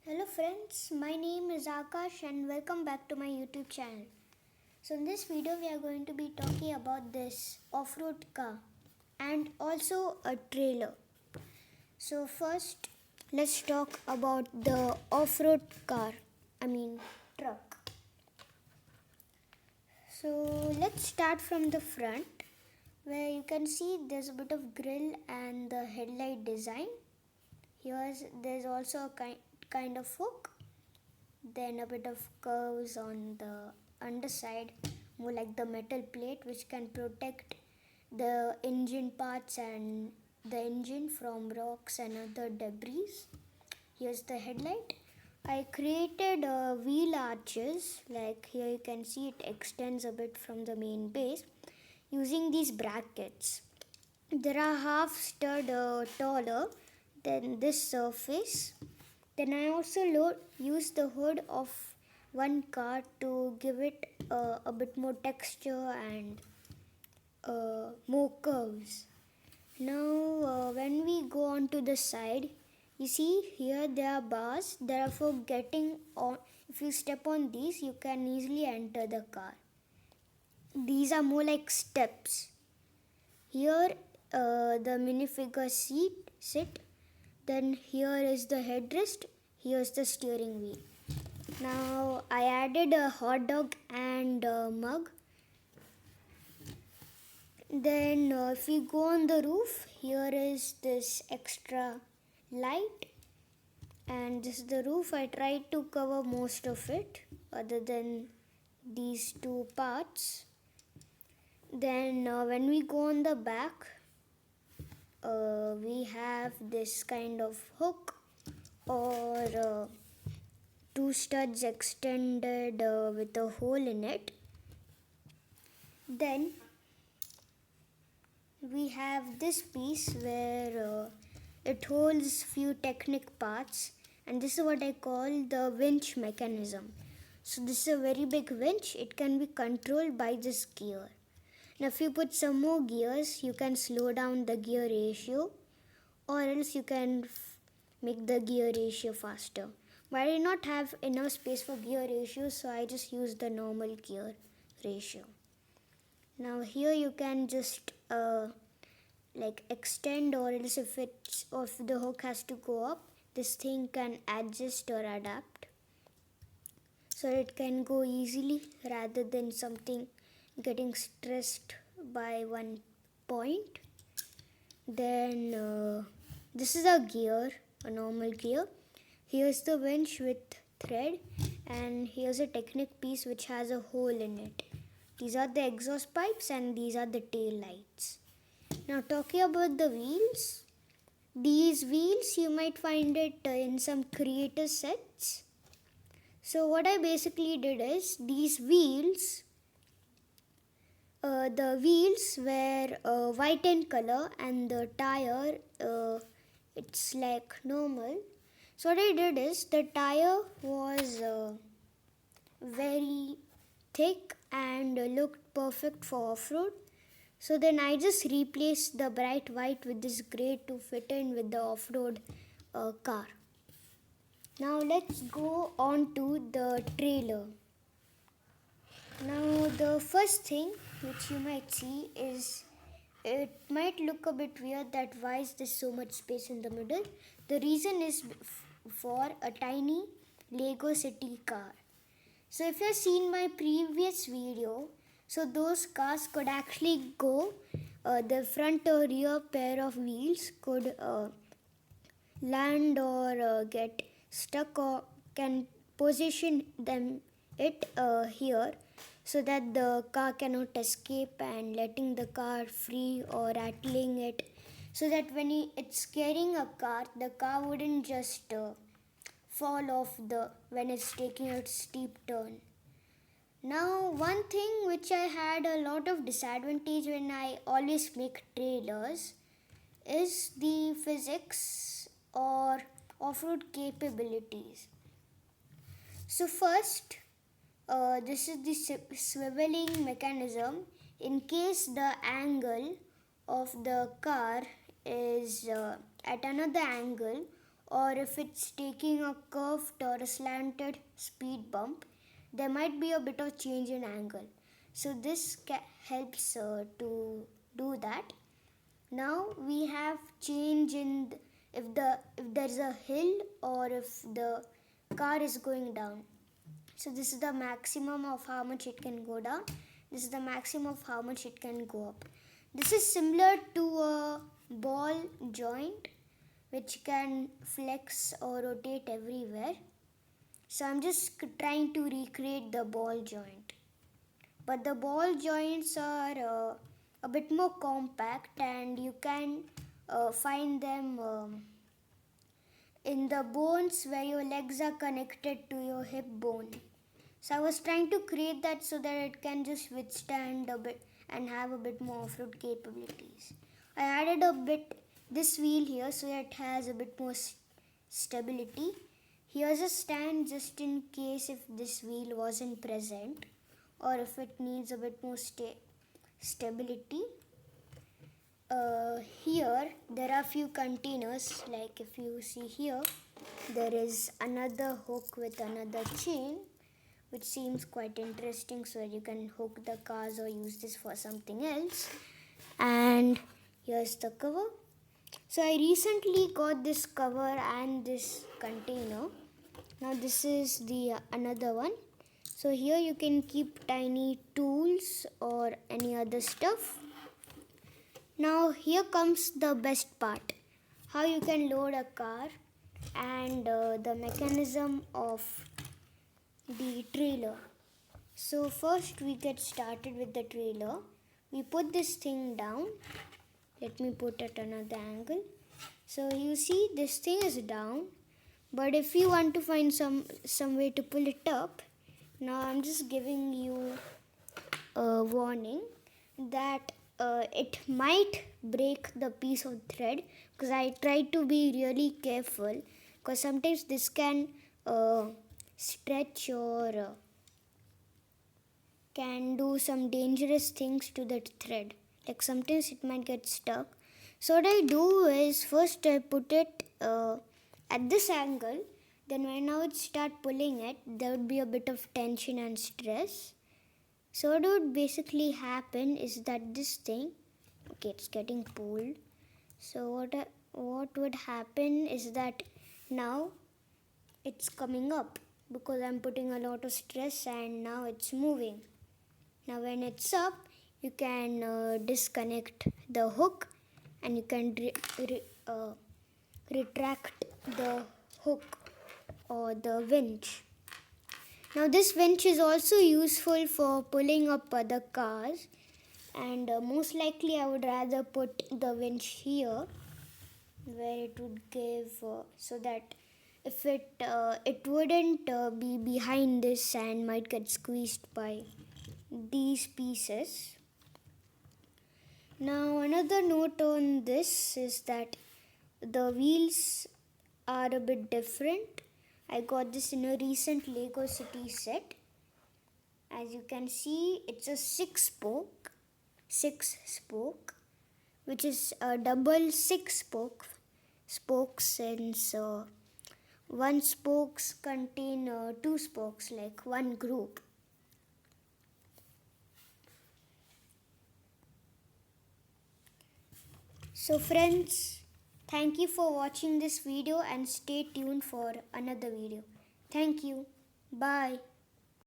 Hello friends, my name is Akash and welcome back to my YouTube channel. So in this video we are going to be talking about this off-road car and also a trailer. So first let's talk about the off-road car, truck. So let's start from the front where you can see there's a bit of grille and the headlight design. There's also a kind of hook, then a bit of curves on the underside, more like the metal plate, which can protect the engine parts and the engine from rocks and other debris. Here's the headlight. I created wheel arches, like here you can see it extends a bit from the main base using these brackets. There are half stud taller than this surface. Then I also use the hood of one car to give it a bit more texture and more curves. Now when we go on to the side, you see here there are bars. Therefore getting on, if you step on these, you can easily enter the car. These are more like steps. Here the minifigure sit. Then here is the headrest. Here's the steering wheel. Now I added a hot dog and a mug. Then if we go on the roof, here is this extra light. And this is the roof. I tried to cover most of it other than these two parts. Then when we go on the back, we have this kind of hook or two studs extended with a hole in it. Then we have this piece where it holds few technic parts, and this is what I call the winch mechanism. So this is a very big winch. It can be controlled by this gear. Now if you put some more gears, you can slow down the gear ratio, or else you can make the gear ratio faster. But I did not have enough space for gear ratio, so I just used the normal gear ratio. Now here you can just extend, or else if the hook has to go up, this thing can adjust or adapt. So it can go easily rather than something getting stressed by one point. Then this is a gear, a normal gear. Here's the winch with thread, and here's a technic piece which has a hole in it. These are the exhaust pipes and these are the tail lights. Now talking about the wheels, these wheels you might find it in some creator sets. So what I basically did is these wheels, the wheels were white in color and the tire it's like normal. So what I did is the tire was very thick and looked perfect for off-road. So then I just replaced the bright white with this grey to fit in with the off-road car. Now let's go on to the trailer. Now the first thing which you might see is, it might look a bit weird that why is there so much space in the middle. The reason is for a tiny Lego City car. So if you have seen my previous video, so those cars could actually go, the front or rear pair of wheels could land or get stuck, or can position it here so that the car cannot escape, and letting the car free or rattling it, so that when it's carrying a car, the car wouldn't just fall off when it's taking a steep turn. Now one thing which I had a lot of disadvantage when I always make trailers is the physics or off-road capabilities. So first, this is the swiveling mechanism. In case the angle of the car is at another angle, or if it's taking a curved or a slanted speed bump, there might be a bit of change in angle. So this helps to do that. Now we have change in if there's a hill or if the car is going down. So this is the maximum of how much it can go down. This is the maximum of how much it can go up. This is similar to a ball joint which can flex or rotate everywhere. So I'm just trying to recreate the ball joint. But the ball joints are a bit more compact, and you can find them in the bones where your legs are connected to your hip bone. So I was trying to create that so that it can just withstand a bit and have a bit more off-road capabilities. I added a bit this wheel here so it has a bit more stability. Here's a stand just in case if this wheel wasn't present or if it needs a bit more stability. Here there are few containers, like if you see here there is another hook with another chain which seems quite interesting, so you can hook the cars or use this for something else. And here's the cover. So I recently got this cover and this container. Now this is the another one. So here you can keep tiny tools or any other stuff. Now here comes the best part, how you can load a car and the mechanism of the trailer. So first we get started with the trailer. We put this thing down. Let me put it another angle. So you see this thing is down, but if you want to find some way to pull it up, now I'm just giving you a warning that it might break the piece of thread, because I try to be really careful, because sometimes this can stretch or can do some dangerous things to the thread. Like sometimes it might get stuck. So what I do is first I put it at this angle. Then when I would start pulling it, there would be a bit of tension and stress. So what would basically happen is that this thing, okay, it's getting pulled. So what would happen is that now it's coming up because I'm putting a lot of stress and now it's moving. Now when it's up, you can disconnect the hook and you can retract the hook or the winch. Now this winch is also useful for pulling up other cars, and most likely I would rather put the winch here where it would give so that if it wouldn't be behind this and might get squeezed by these pieces. Now another note on this is that the wheels are a bit different. I got this in a recent Lego City set. As you can see, it's a six spoke, which is a double spokes, since one spokes contain two spokes, like one group. So friends, thank you for watching this video and stay tuned for another video. Thank you. Bye.